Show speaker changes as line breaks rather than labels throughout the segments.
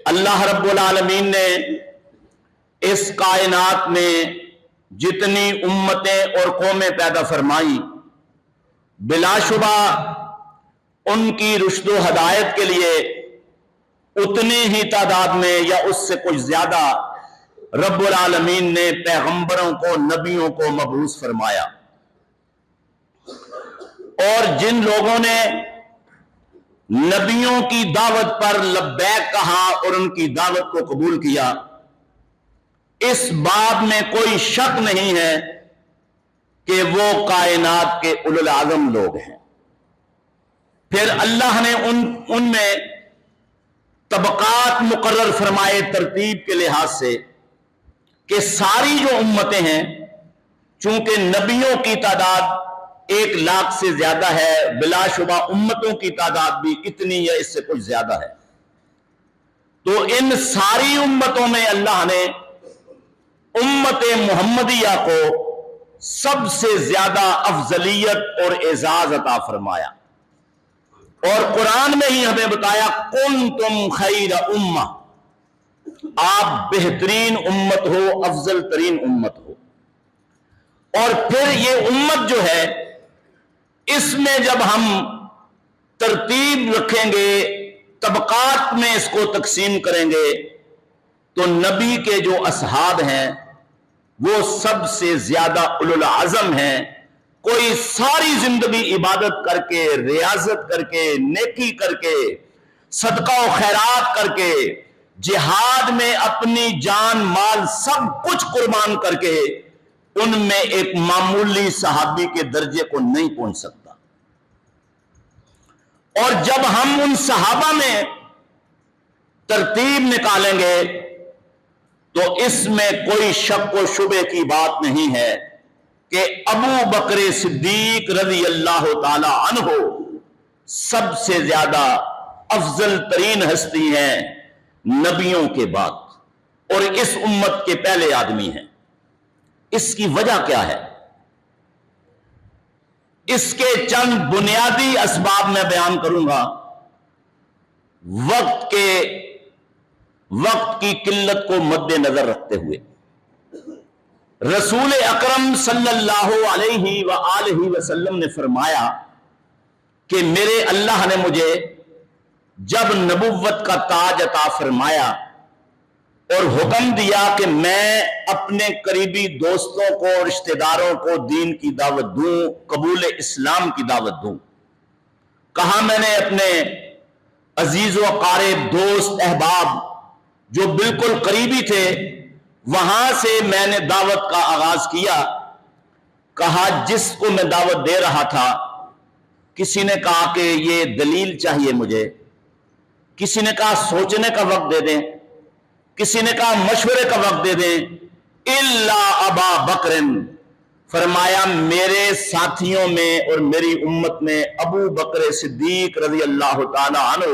اللہ رب العالمین نے اس کائنات میں جتنی امتیں اور قومیں پیدا فرمائی، بلا شبہ ان کی رشد و ہدایت کے لیے اتنی ہی تعداد میں یا اس سے کچھ زیادہ رب العالمین نے پیغمبروں کو، نبیوں کو مبعوث فرمایا۔ اور جن لوگوں نے نبیوں کی دعوت پر لبیک کہا اور ان کی دعوت کو قبول کیا، اس بات میں کوئی شک نہیں ہے کہ وہ کائنات کے اولو العزم لوگ ہیں۔ پھر اللہ نے ان میں طبقات مقرر فرمائے ترتیب کے لحاظ سے کہ ساری جو امتیں ہیں، چونکہ نبیوں کی تعداد 1,00,000 سے زیادہ ہے، بلا شبہ امتوں کی تعداد بھی اتنی یا اس سے کچھ زیادہ ہے، تو ان ساری امتوں میں اللہ نے امت محمدیہ کو سب سے زیادہ افضلیت اور اعزاز عطا فرمایا۔ اور قرآن میں ہی ہمیں بتایا کنتم خیر امہ، آپ بہترین امت ہو، افضل ترین امت ہو۔ اور پھر یہ امت جو ہے، اس میں جب ہم ترتیب رکھیں گے، طبقات میں اس کو تقسیم کریں گے، تو نبی کے جو اصحاب ہیں وہ سب سے زیادہ اولو العزم ہیں۔ کوئی ساری زندگی عبادت کر کے، ریاضت کر کے، نیکی کر کے، صدقہ و خیرات کر کے، جہاد میں اپنی جان مال سب کچھ قربان کر کے، ان میں ایک معمولی صحابی کے درجے کو نہیں پہنچ سکتا۔ اور جب ہم ان صحابہ میں ترتیب نکالیں گے تو اس میں کوئی شک و شبے کی بات نہیں ہے کہ ابو بکر صدیق رضی اللہ تعالی عنہ سب سے زیادہ افضل ترین ہستی ہیں نبیوں کے بعد، اور اس امت کے پہلے آدمی ہیں۔ اس کی وجہ کیا ہے؟ اس کے چند بنیادی اسباب میں بیان کروں گا، وقت کی قلت کو مد نظر رکھتے ہوئے۔ رسول اکرم صلی اللہ علیہ وآلہ وسلم نے فرمایا کہ میرے اللہ نے مجھے جب نبوت کا تاج عطا فرمایا اور حکم دیا کہ میں اپنے قریبی دوستوں کو، رشتہ داروں کو دین کی دعوت دوں، قبول اسلام کی دعوت دوں، کہا میں نے اپنے عزیز و اقارب، دوست، احباب جو بالکل قریبی تھے، وہاں سے میں نے دعوت کا آغاز کیا۔ کہا جس کو میں دعوت دے رہا تھا، کسی نے کہا کہ یہ دلیل چاہیے مجھے، کسی نے کہا سوچنے کا وقت دے دیں، کسی نے کہا مشورے کا وقت دے دیں، الا ابا بکر، فرمایا میرے ساتھیوں میں اور میری امت میں ابو بکر صدیق رضی اللہ تعالی عنہ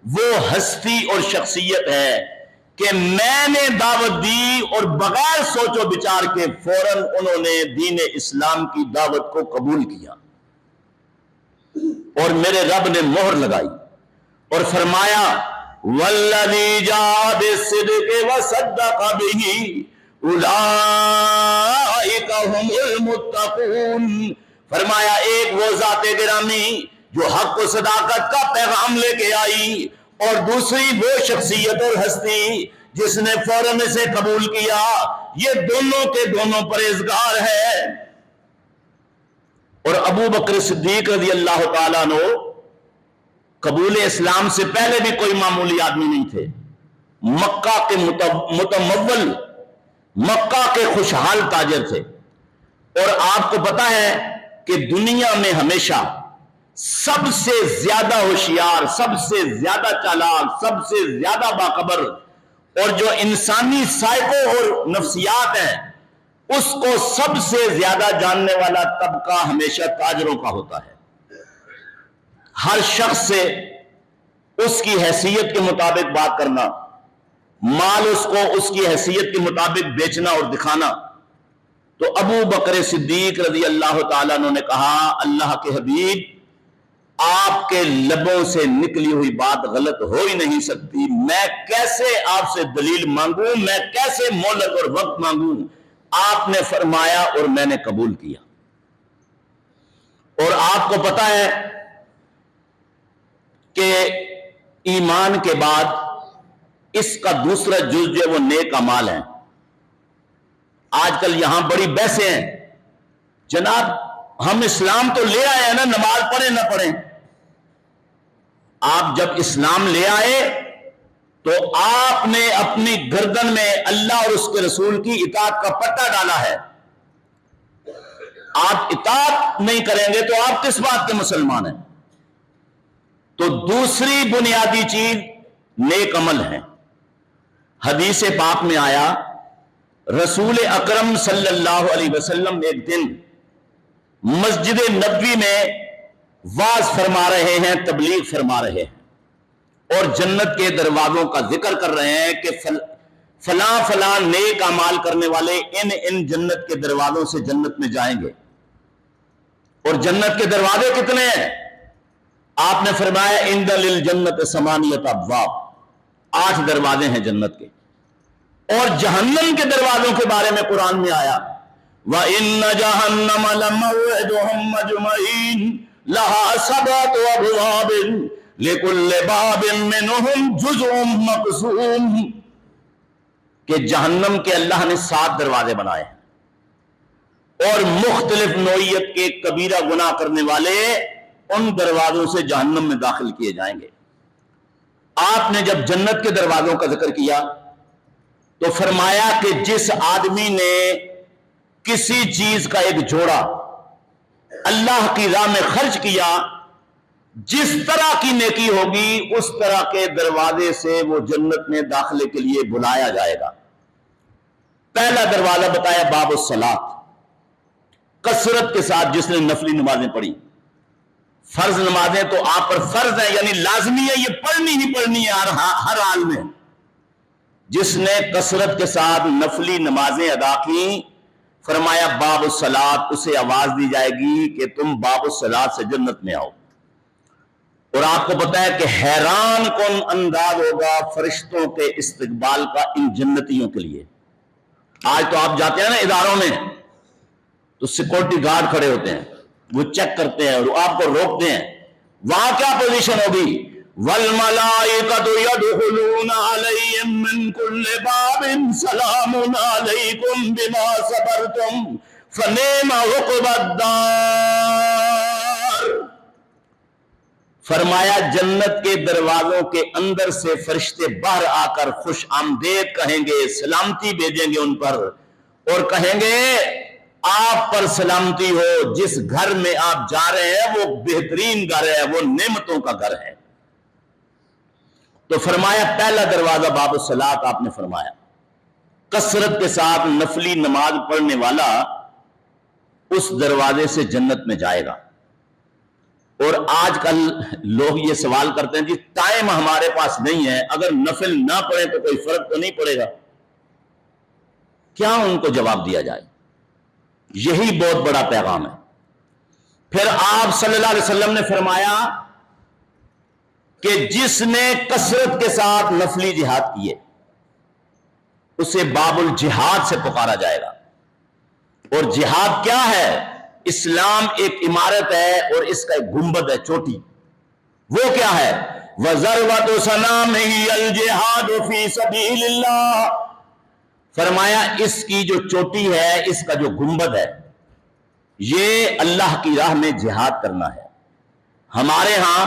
وہ ہستی اور شخصیت ہے کہ میں نے دعوت دی اور بغیر سوچ و بچار کے فوراً انہوں نے دین اسلام کی دعوت کو قبول کیا، اور میرے رب نے مہر لگائی اور فرمایا والذی جاء بالصدق وصدق به اولئک هم المتقون، فرمایا ایک وہ ذات گرامی جو حق و صداقت کا پیغام لے کے آئی، اور دوسری وہ شخصیت اور ہستی جس نے فوراً اسے قبول کیا، یہ دونوں کے دونوں پرہیزگار ہے۔ اور ابو بکر صدیق رضی اللہ تعالیٰ عنہ قبول اسلام سے پہلے بھی کوئی معمولی آدمی نہیں تھے، مکہ کے متمول، مکہ کے خوشحال تاجر تھے۔ اور آپ کو پتا ہے کہ دنیا میں ہمیشہ سب سے زیادہ ہوشیار، سب سے زیادہ چالاک، سب سے زیادہ باخبر، اور جو انسانی سائیکو اور نفسیات ہیں اس کو سب سے زیادہ جاننے والا طبقہ ہمیشہ تاجروں کا ہوتا ہے۔ ہر شخص سے اس کی حیثیت کے مطابق بات کرنا، مال اس کو اس کی حیثیت کے مطابق بیچنا اور دکھانا۔ تو ابو بکر صدیق رضی اللہ تعالیٰ عنہ نے کہا اللہ کے حبیب آپ کے لبوں سے نکلی ہوئی بات غلط ہو ہی نہیں سکتی. میں کیسے آپ سے دلیل مانگوں, میں کیسے مہلت اور وقت مانگوں؟ آپ نے فرمایا اور میں نے قبول کیا. اور آپ کو پتا ہے کہ ایمان کے بعد اس کا دوسرا جز جو ہے وہ نیک اعمال ہیں. آج کل یہاں بڑی بحثیں ہیں. جناب ہم اسلام تو لے آئے ہیں نا, نماز پڑھیں نہ پڑھیں. آپ جب اسلام لے آئے تو آپ نے اپنی گردن میں اللہ اور اس کے رسول کی اطاعت کا پٹا ڈالا ہے. آپ اطاعت نہیں کریں گے تو آپ کس بات کے مسلمان ہیں؟ تو دوسری بنیادی چیز نیک عمل ہے. حدیث پاک میں آیا, رسول اکرم صلی اللہ علیہ وسلم ایک دن مسجد نبوی میں واعظ فرما رہے ہیں, تبلیغ فرما رہے ہیں, اور جنت کے دروازوں کا ذکر کر رہے ہیں کہ فلاں فلاں نیک اعمال کرنے والے ان جنت کے دروازوں سے جنت میں جائیں گے. اور جنت کے دروازے کتنے ہیں؟ آپ نے فرمایا ان للجنت ثمانیۃ ابواب, 8 دروازے ہیں جنت کے. اور جہنم کے دروازوں کے بارے میں قرآن میں آیا وَإِنَّ جَهَنَّمَ لَمَوْعِدُهُمْ أَجْمَعِينَ لَهَا 7 أَبْوَابٍ لِكُلِّ بَابٍ مِّنْهُمْ جُزْءٌ مَّقْسُومٌ, کہ جہنم کے اللہ نے 7 دروازے بنائے ہیں اور مختلف نوعیت کے کبیرہ گناہ کرنے والے ان دروازوں سے جہنم میں داخل کیے جائیں گے. آپ نے جب جنت کے دروازوں کا ذکر کیا تو فرمایا کہ جس آدمی نے کسی چیز کا ایک جوڑا اللہ کی راہ میں خرچ کیا, جس طرح کی نیکی ہوگی اس طرح کے دروازے سے وہ جنت میں داخلے کے لیے بلایا جائے گا. پہلا دروازہ بتایا باب الصلاۃ, کثرت کے ساتھ جس نے نفلی نمازیں پڑھی. فرض نمازیں تو آپ پر فرض ہیں, یعنی لازمی ہے, یہ پڑھنی ہی پڑھنی ہے ہر حال میں. جس نے کثرت کے ساتھ نفلی نمازیں ادا کی, فرمایا باب الصلاۃ, اسے آواز دی جائے گی کہ تم باب الصلاۃ سے جنت میں آؤ. اور آپ کو پتا ہے کہ حیران کن انداز ہوگا فرشتوں کے استقبال کا ان جنتیوں کے لیے. آج تو آپ جاتے ہیں نا اداروں میں تو سیکورٹی گارڈ کھڑے ہوتے ہیں, وہ چیک کرتے ہیں اور آپ کو روکتے ہیں. وہاں کیا پوزیشن ہوگی؟ وَالْمَلَائِكَةُ يَدْخُلُونَ عَلَيْهِم مِّن كُلِّ بَابٍ سَلَامٌ عَلَيْكُمْ بِمَا صَبَرْتُمْ فَنِعْمَ عُقْبَى الدَّارِ. فرمایا جنت کے دروازوں کے اندر سے فرشتے باہر آ کر خوش آمدید کہیں گے, سلامتی بھیجیں گے ان پر اور کہیں گے آپ پر سلامتی ہو, جس گھر میں آپ جا رہے ہیں وہ بہترین گھر ہے, وہ نعمتوں کا گھر ہے. تو فرمایا پہلا دروازہ باب الصلاۃ آپ نے فرمایا, کثرت کے ساتھ نفلی نماز پڑھنے والا اس دروازے سے جنت میں جائے گا. اور آج کل لوگ یہ سوال کرتے ہیں جی ٹائم ہمارے پاس نہیں ہے, اگر نفل نہ پڑھیں تو کوئی فرق تو نہیں پڑے گا؟ کیا ان کو جواب دیا جائے؟ یہی بہت بڑا پیغام ہے. پھر آپ صلی اللہ علیہ وسلم نے فرمایا کہ جس نے کثرت کے ساتھ نفلی جہاد کیے اسے باب الجہاد سے پکارا جائے گا. اور جہاد کیا ہے؟ اسلام ایک عمارت ہے اور اس کا ایک گنبد ہے, چوٹی. وہ کیا ہے؟ وَذَرْوَةُ سَنَامِهِ الْجِهَادُ فِي سَبِيلِ اللَّهِ. فرمایا اس کی جو چوٹی ہے, اس کا جو گنبد ہے, یہ اللہ کی راہ میں جہاد کرنا ہے. ہمارے ہاں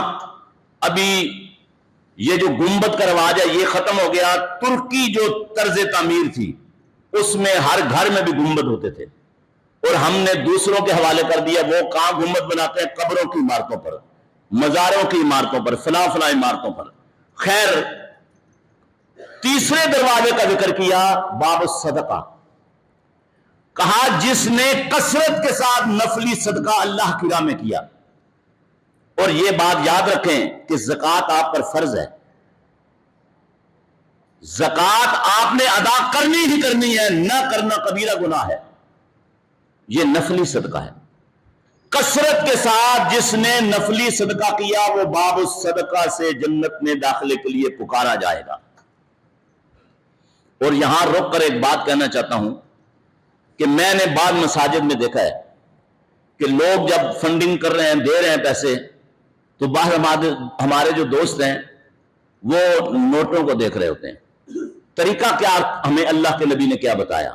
ابھی یہ جو گنبد کا رواج ہے یہ ختم ہو گیا. ترکی جو طرز تعمیر تھی اس میں ہر گھر میں بھی گنبد ہوتے تھے, اور ہم نے دوسروں کے حوالے کر دیا. وہ کہاں گنبد بناتے ہیں؟ قبروں کی عمارتوں پر, مزاروں کی عمارتوں پر, فلاں فلاں عمارتوں پر. خیر, تیسرے دروازے کا ذکر کیا باب الصدقہ. کہا جس نے کثرت کے ساتھ نفلی صدقہ اللہ کی راہ میں کیا. اور یہ بات یاد رکھیں کہ زکوٰۃ آپ پر فرض ہے, زکوٰۃ آپ نے ادا کرنی ہی کرنی ہے, نہ کرنا کبیرہ گناہ ہے. یہ نفلی صدقہ ہے. کثرت کے ساتھ جس نے نفلی صدقہ کیا وہ باب الصدقہ سے جنت میں داخلے کے لیے پکارا جائے گا۔ اور یہاں رک کر ایک بات کہنا چاہتا ہوں کہ میں نے بعض مساجد میں دیکھا ہے کہ لوگ جب فنڈنگ کر رہے ہیں، دے رہے ہیں پیسے، تو باہر ہمارے جو دوست ہیں وہ نوٹوں کو دیکھ رہے ہوتے ہیں۔ طریقہ کیا ہمیں اللہ کے نبی نے کیا بتایا؟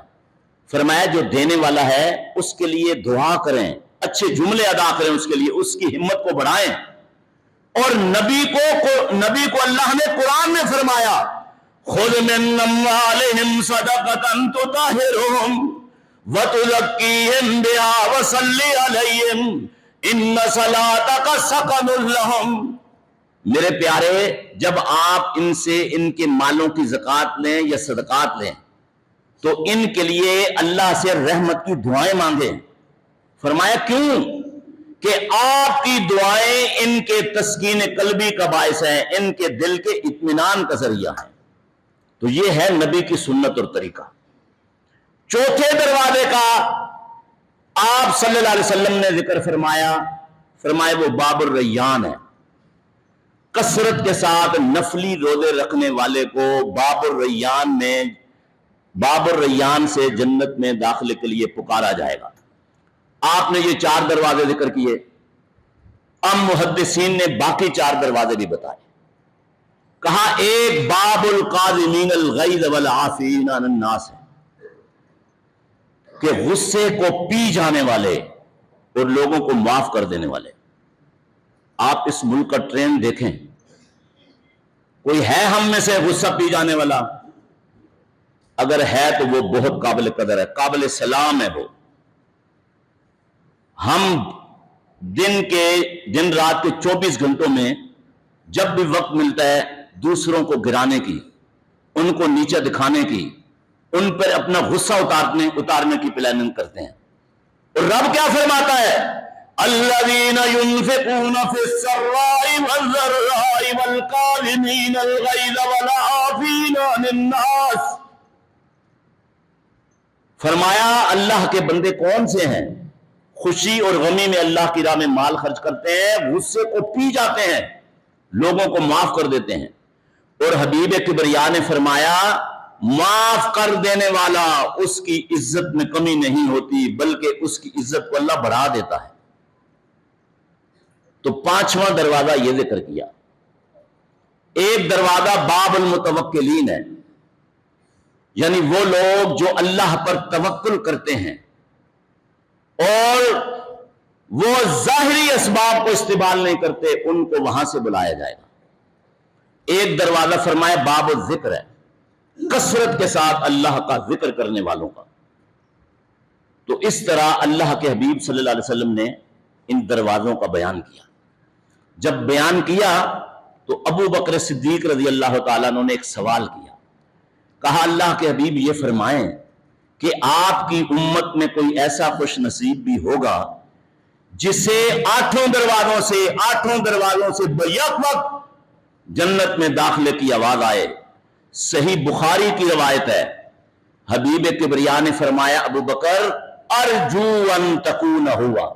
فرمایا جو دینے والا ہے اس کے لیے دعا کریں، اچھے جملے ادا کریں، اس کے لیے اس کی ہمت کو بڑھائیں۔ اور نبی کو اللہ نے قرآن میں فرمایا خذ من اموالہم صدقۃ تطہرہم وتزکیہم بہا وصلی علیہم ان صلاتک سکن لہم۔ میرے پیارے، جب آپ ان سے ان کے مالوں کی زکوٰۃ لیں یا صدقات لیں تو ان کے لیے اللہ سے رحمت کی دعائیں مانگیں۔ فرمایا کیوں؟ کہ آپ کی دعائیں ان کے تسکین قلبی کا باعث ہیں، ان کے دل کے اطمینان کا ذریعہ ہیں۔ تو یہ ہے نبی کی سنت اور طریقہ۔ چوتھے دروازے کا آپ صلی اللہ علیہ وسلم نے ذکر فرمایا وہ باب الریان ہے۔ کثرت کے ساتھ نفلی روزے رکھنے والے کو باب الریان سے جنت میں داخلے کے لیے پکارا جائے گا۔ آپ نے یہ 4 دروازے ذکر کیے، اب محدثین نے باقی 4 دروازے بھی بتائے۔ کہا ایک باب القاظمین الغیظ والعافین عن الناس ہے کہ غصے کو پی جانے والے اور لوگوں کو معاف کر دینے والے۔ آپ اس ملک کا ٹرینڈ دیکھیں، کوئی ہے ہم میں سے غصہ پی جانے والا؟ اگر ہے تو وہ بہت قابل قدر ہے، قابل سلام ہے۔ وہ ہم دن رات کے 24 گھنٹوں میں جب بھی وقت ملتا ہے دوسروں کو گرانے کی، ان کو نیچے دکھانے کی، ان پر اپنا غصہ اتارنے کی پلاننگ کرتے ہیں۔ اور رب کیا فرماتا ہے؟ الذین ينفقون فی السراء والضراء والکاظمین الغیظ والعافین عن الناس۔ فرمایا اللہ کے بندے کون سے ہیں؟ خوشی اور غمی میں اللہ کی راہ میں مال خرچ کرتے ہیں، غصے کو پی جاتے ہیں، لوگوں کو معاف کر دیتے ہیں۔ اور حبیب کبریا نے فرمایا معاف کر دینے والا اس کی عزت میں کمی نہیں ہوتی بلکہ اس کی عزت کو اللہ بڑھا دیتا ہے۔ تو 5واں دروازہ یہ ذکر کیا۔ ایک دروازہ باب المتوکلین ہے، یعنی وہ لوگ جو اللہ پر توکل کرتے ہیں اور وہ ظاہری اسباب کو استعمال نہیں کرتے، ان کو وہاں سے بلایا جائے گا۔ ایک دروازہ فرمایا باب الذکر ہے، کثرت کے ساتھ اللہ کا ذکر کرنے والوں کا۔ تو اس طرح اللہ کے حبیب صلی اللہ علیہ وسلم نے ان دروازوں کا بیان کیا۔ جب بیان کیا تو ابو بکر صدیق رضی اللہ تعالیٰ عنہ نے ایک سوال کیا۔ کہا اللہ کے حبیب یہ فرمائیں کہ آپ کی امت میں کوئی ایسا خوش نصیب بھی ہوگا جسے 8 دروازوں سے بیک وقت جنت میں داخلے کی آواز آئے۔ صحیح بخاری کی روایت ہے، حبیب کبریا نے فرمایا ابو بکر ارجو ان تکون ہوا،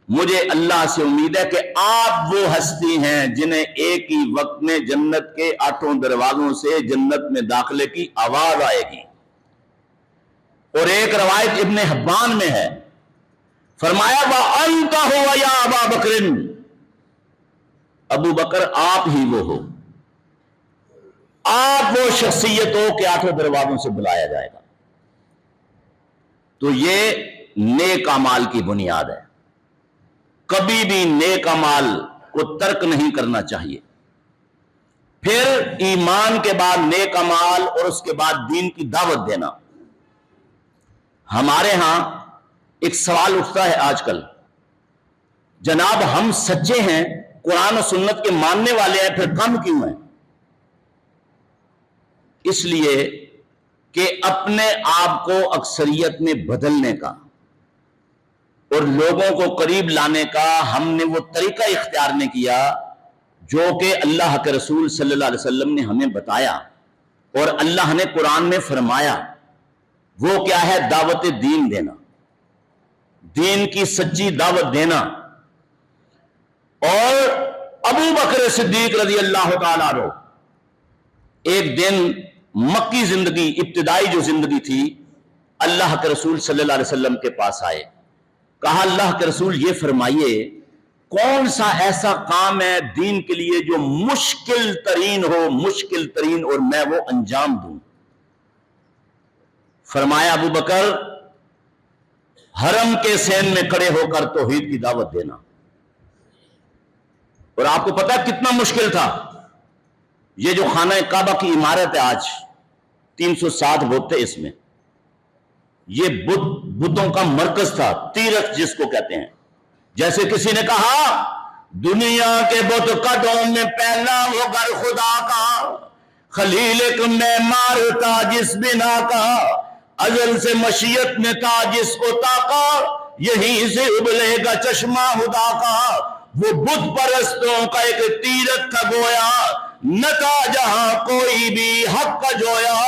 مجھے اللہ سے امید ہے کہ آپ وہ ہستی ہیں جنہیں ایک ہی وقت میں جنت کے 8 دروازوں سے جنت میں داخلے کی آواز آئے گی۔ اور ایک روایت ابن حبان میں ہے، فرمایا وَأَنْتَ هُوَ يَا أَبَا بَكْرٍ، ابو بکر آپ ہی وہ ہو، آپ وہ شخصیت ہو کہ 8 دروازوں سے بلایا جائے گا۔ تو یہ نیک اعمال کی بنیاد ہے، کبھی بھی نیک اعمال کو ترک نہیں کرنا چاہیے۔ پھر ایمان کے بعد نیک اعمال اور اس کے بعد دین کی دعوت دینا۔ ہمارے ہاں ایک سوال اٹھتا ہے آج کل، جناب ہم سچے ہیں، قرآن و سنت کے ماننے والے ہیں، پھر کم کیوں ہیں؟ اس لیے کہ اپنے آپ کو اکثریت میں بدلنے کا اور لوگوں کو قریب لانے کا ہم نے وہ طریقہ اختیار نہیں کیا جو کہ اللہ کے رسول صلی اللہ علیہ وسلم نے ہمیں بتایا اور اللہ نے قرآن میں فرمایا۔ وہ کیا ہے؟ دعوت دین دینا۔ دین کی سچی دعوت دینا. اور ابو بکر صدیق رضی اللہ تعالیٰ عنہ ایک دن مکی زندگی، ابتدائی جو زندگی تھی، اللہ کے رسول صلی اللہ علیہ وسلم کے پاس آئے. کہا اللہ کے رسول یہ فرمائیے کون سا ایسا کام ہے دین کے لیے جو مشکل ترین ہو، مشکل ترین، اور میں وہ انجام دوں. فرمایا ابو بکر حرم کے سین میں کھڑے ہو کر توحید کی دعوت دینا. اور آپ کو پتا کتنا مشکل تھا. یہ جو خانہ کعبہ کی عمارت ہے آج 360 بت تھے اس میں، یہ بتوں کا مرکز تھا، تیرتھ جس کو کہتے ہیں. جیسے کسی نے کہا دنیا کے بت قدوں میں پہلا وہ گھر خدا کا، خلیل ایک معمار تھا جس بنا کا، ازل سے مشیت نے تھا جس کو تاکا، یہیں سے ابلے گا چشمہ خدا کا. وہ بت پرستوں کا ایک تیرتھ تھا گویا، نہ تھا جہاں کوئی بھی حق کا جویا.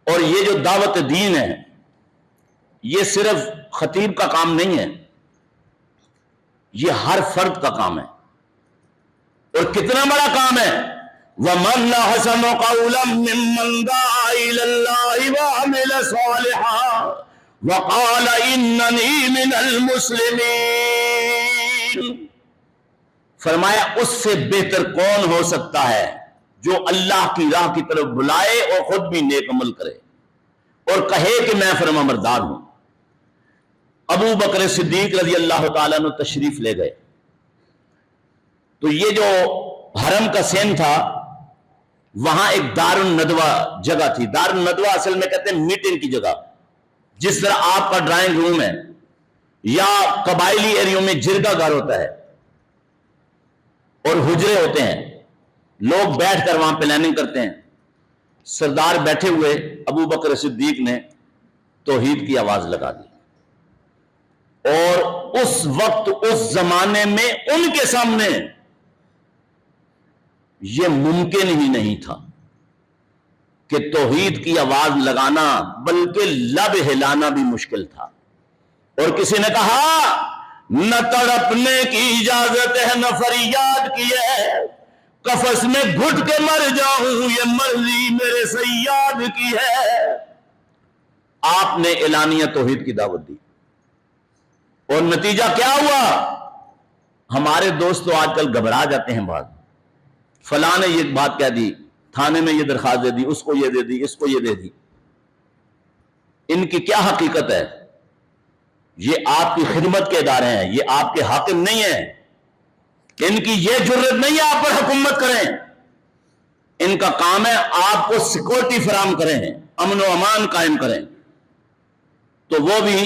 اور یہ جو دعوت دین ہے یہ صرف خطیب کا کام نہیں ہے، یہ ہر فرد کا کام ہے. اور کتنا بڑا کام ہے. وَمَنْ أَحْسَنُ قَوْلًا مِّمَّنْ دَعَا إِلَى اللَّهِ وَعَمِلَ صَالِحًا وَقَالَ إِنَّنِي مِنَ الْمُسْلِمِينَ. فرمایا اس سے بہتر کون ہو سکتا ہے جو اللہ کی راہ کی طرف بلائے اور خود بھی نیک عمل کرے اور کہے کہ میں فرما بردار ہوں. ابو بکر صدیق رضی اللہ تعالیٰ عنہ تشریف لے گئے. تو یہ جو حرم کا سین تھا وہاں ایک دار الندوہ جگہ تھی. دار الندوہ اصل میں کہتے ہیں میٹنگ کی جگہ. جس طرح آپ کا ڈرائنگ روم ہے یا قبائلی ایریوں میں جرگہ گھر ہوتا ہے اور حجرے ہوتے ہیں، لوگ بیٹھ کر وہاں پلاننگ کرتے ہیں. سردار بیٹھے ہوئے، ابو بکر صدیق نے توحید کی آواز لگا دی. اور اس وقت اس زمانے میں ان کے سامنے یہ ممکن ہی نہیں تھا کہ توحید کی آواز لگانا، بلکہ لب ہلانا بھی مشکل تھا. اور کسی نے کہا نہ تڑپنے کی اجازت ہے نہ فریاد کی ہے، قفس میں گھٹ کے مر جاؤں یہ مرضی میرے سیاد کی ہے. آپ نے اعلانیہ توحید کی دعوت دی اور نتیجہ کیا ہوا؟ ہمارے دوست تو آج کل گھبرا جاتے ہیں. بات فلاں نے یہ بات کہہ دی، تھانے میں یہ درخواست دے دی، اس کو یہ دے دی، اس کو یہ دے دی. ان کی کیا حقیقت ہے؟ یہ آپ کی خدمت کے ادارے ہیں، یہ آپ کے حاکم نہیں ہیں. ان کی یہ جرت نہیں ہے آپ پر حکومت کریں. ان کا کام ہے آپ کو سیکورٹی فراہم کریں، امن و امان قائم کریں. تو وہ بھی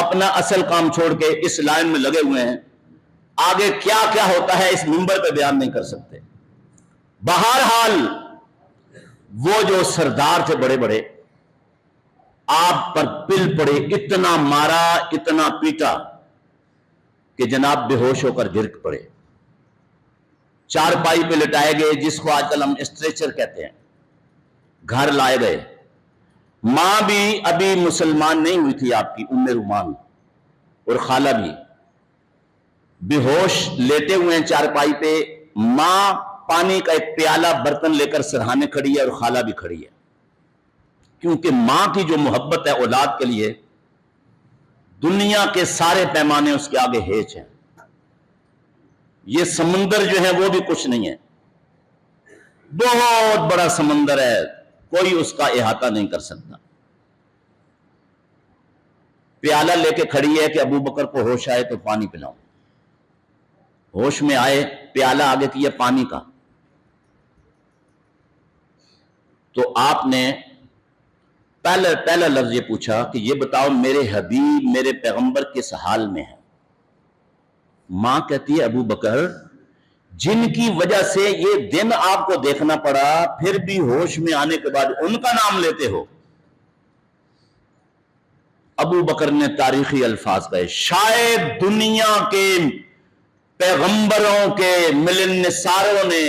اپنا اصل کام چھوڑ کے اس لائن میں لگے ہوئے ہیں. آگے کیا کیا ہوتا ہے اس منبر پہ بیان نہیں کر سکتے. بہرحال وہ جو سردار تھے بڑے بڑے، آپ پر پل پڑے، اتنا مارا، اتنا پیٹا کہ جناب بے ہوش ہو کر گر پڑے. چارپائی پہ لٹائے گئے، جس کو آج کل ہم اسٹریچر کہتے ہیں. گھر لائے گئے. ماں بھی ابھی مسلمان نہیں ہوئی تھی آپ کی، ام رومان، اور خالہ بھی بے ہوش لیٹے ہوئے ہیں چارپائی پہ. ماں پانی کا ایک پیالہ برتن لے کر سرہانے کھڑی ہے اور خالہ بھی کھڑی ہے. کیونکہ ماں کی جو محبت ہے اولاد کے لیے، دنیا کے سارے پیمانے اس کے آگے ہیچ ہیں. یہ سمندر جو ہے وہ بھی کچھ نہیں ہے، بہت بڑا سمندر ہے، کوئی اس کا احاطہ نہیں کر سکتا. پیالہ لے کے کھڑی ہے کہ ابو بکر کو ہوش آئے تو پانی پلاؤں. ہوش میں آئے، پیالہ آگے کیا پانی کا. تو آپ نے پہلا لفظ یہ پوچھا کہ یہ بتاؤ میرے حبیب، میرے پیغمبر کس حال میں ہے؟ ماں کہتی ہے ابو بکر جن کی وجہ سے یہ دن آپ کو دیکھنا پڑا، پھر بھی ہوش میں آنے کے بعد ان کا نام لیتے ہو. ابو بکر نے تاریخی الفاظ کہے، شاید دنیا کے پیغمبروں کے ملن نثاروں نے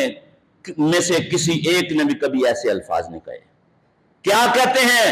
میں سے کسی ایک نے بھی کبھی ایسے الفاظ نہیں کہے. کیا کہتے ہیں؟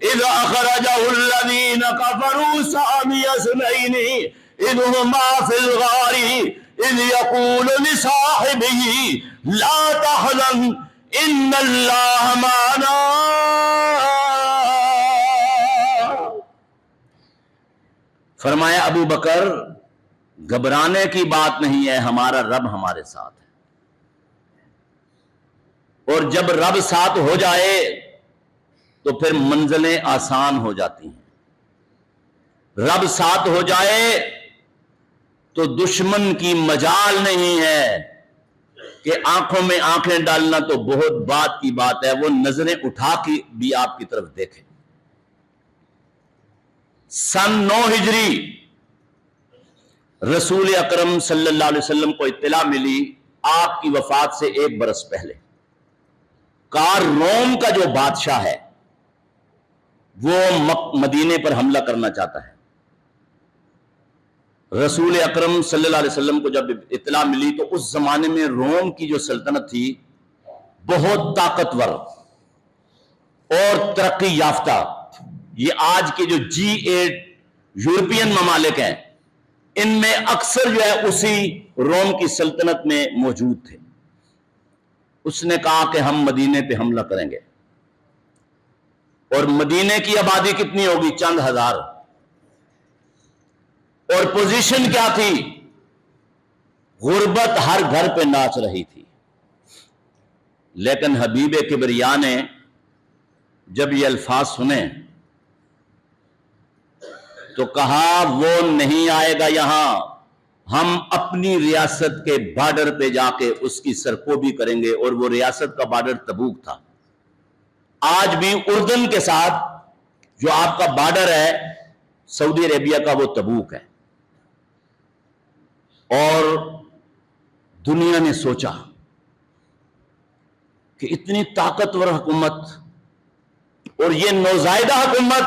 اذ اخرجه الذين كفروا ثاني اثنين اذ هما في الغار اذ يقول لصاحبه لا تحزن ان الله معنا. فرمایا ابو بکر گھبرانے کی بات نہیں ہے، ہمارا رب ہمارے ساتھ ہے، اور جب رب ساتھ ہو جائے تو پھر منزلیں آسان ہو جاتی ہیں. رب ساتھ ہو جائے تو دشمن کی مجال نہیں ہے کہ آنکھوں میں آنکھیں ڈالنا تو بہت بات کی بات ہے، وہ نظریں اٹھا کے بھی آپ کی طرف دیکھیں. سن 9 ہجری رسول اکرم صلی اللہ علیہ وسلم کو اطلاع ملی آپ کی وفات سے 1 برس پہلے، کار روم کا جو بادشاہ ہے وہ مدینے پر حملہ کرنا چاہتا ہے. رسول اکرم صلی اللہ علیہ وسلم کو جب اطلاع ملی تو اس زمانے میں روم کی جو سلطنت تھی بہت طاقتور اور ترقی یافتہ، یہ آج کے جو G8 یورپین ممالک ہیں ان میں اکثر جو ہے اسی روم کی سلطنت میں موجود تھے. اس نے کہا کہ ہم مدینے پہ حملہ کریں گے، اور مدینے کی آبادی کتنی ہوگی؟ چند ہزار. اور پوزیشن کیا تھی؟ غربت ہر گھر پہ ناچ رہی تھی. لیکن حبیب کبریا نے جب یہ الفاظ سنے تو کہا وہ نہیں آئے گا یہاں، ہم اپنی ریاست کے بارڈر پہ جا کے اس کی سرکوبی کریں گے. اور وہ ریاست کا بارڈر تبوک تھا. آج بھی اردن کے ساتھ جو آپ کا بارڈر ہے سعودی عربیہ کا وہ تبوک ہے. اور دنیا نے سوچا کہ اتنی طاقتور حکومت اور یہ نوزائیدہ حکومت.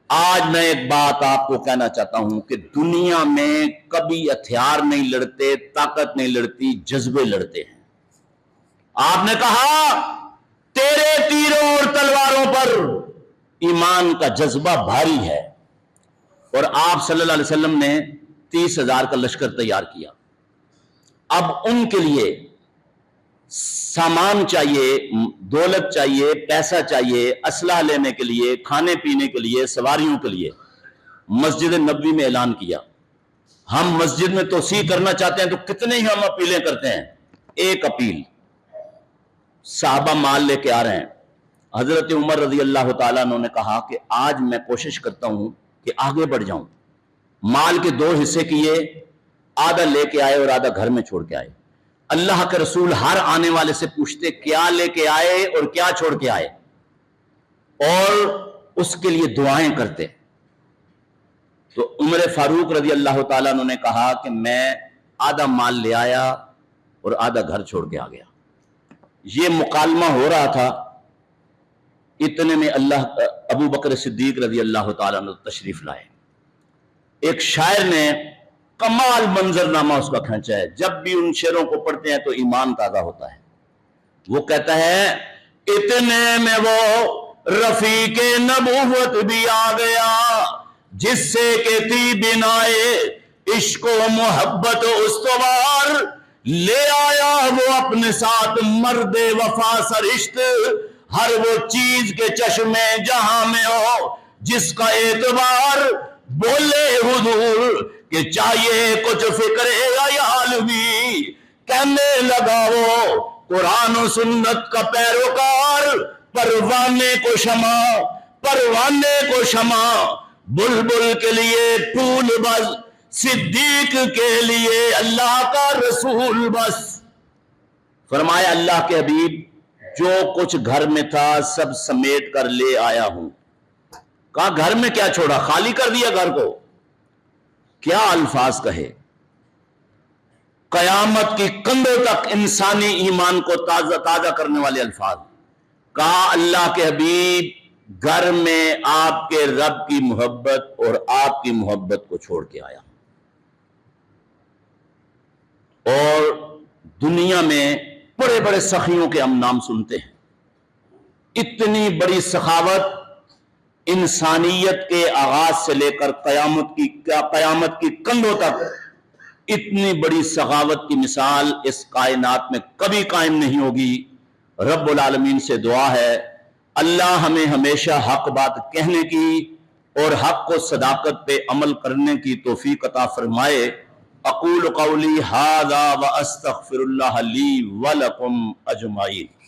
آج میں ایک بات آپ کو کہنا چاہتا ہوں کہ دنیا میں کبھی ہتھیار نہیں لڑتے، طاقت نہیں لڑتی، جذبے لڑتے ہیں. آپ نے کہا تیرے تیروں اور تلواروں پر ایمان کا جذبہ بھاری ہے، اور آپ صلی اللہ علیہ وسلم نے 30,000 کا لشکر تیار کیا. اب ان کے لیے سامان چاہیے، دولت چاہیے، پیسہ چاہیے، اسلحہ لینے کے لیے، کھانے پینے کے لیے، سواریوں کے لیے. مسجد نبوی میں اعلان کیا ہم مسجد میں توسیع کرنا چاہتے ہیں تو کتنے ہی ہم اپیلیں کرتے ہیں. ایک اپیل، صحابہ مال لے کے آ رہے ہیں. حضرت عمر رضی اللہ تعالیٰ عنہ نے کہا کہ آج میں کوشش کرتا ہوں کہ آگے بڑھ جاؤں. مال کے 2 حصے کیے، آدھا لے کے آئے اور آدھا گھر میں چھوڑ کے آئے. اللہ کے رسول ہر آنے والے سے پوچھتے کیا لے کے آئے اور کیا چھوڑ کے آئے، اور اس کے لیے دعائیں کرتے. تو عمر فاروق رضی اللہ تعالیٰ عنہ نے کہا کہ میں آدھا مال لے آیا اور آدھا گھر چھوڑ کے آ گیا. یہ مکالمہ ہو رہا تھا، اتنے میں ابو بکر صدیق رضی اللہ تعالیٰ عنہ تشریف لائے. ایک شاعر نے کمال منظر نامہ اس کا کھینچا ہے، جب بھی ان شعروں کو پڑھتے ہیں تو ایمان تازہ ہوتا ہے. وہ کہتا ہے اتنے میں وہ رفیق نبوت بھی آ گیا جس سے کہ تھی بنائے عشق و محبت استوار. لے آیا وہ اپنے ساتھ مرد وفا سرشت، ہر وہ چیز کے چشمے جہاں میں ہو جس کا اعتبار. بولے حضور کہ چاہیے کچھ فکر عیالوی، کہنے لگا وہ قرآن و سنت کا پیروکار. پروانے کو شمع بلبل کے لیے پھول بس، صدیق کے لیے اللہ کا رسول بس. فرمایا اللہ کے حبیب جو کچھ گھر میں تھا سب سمیٹ کر لے آیا ہوں. کہا گھر میں کیا چھوڑا؟ خالی کر دیا گھر کو. کیا الفاظ کہے، قیامت کی کندھوں تک انسانی ایمان کو تازہ کرنے والے الفاظ. کہا اللہ کے حبیب گھر میں آپ کے رب کی محبت اور آپ کی محبت کو چھوڑ کے آیا. اور دنیا میں بڑے بڑے سخیوں کے ہم نام سنتے ہیں. اتنی بڑی سخاوت انسانیت کے آغاز سے لے کر قیامت کی کندھوں تک اتنی بڑی سخاوت کی مثال اس کائنات میں کبھی قائم نہیں ہوگی۔ رب العالمین سے دعا ہے اللہ ہمیں ہمیشہ حق بات کہنے کی اور حق و صداقت پہ عمل کرنے کی توفیق عطا فرمائے۔ اقول قولی ھذا واستغفر اللہ لی ولکم اجمعین۔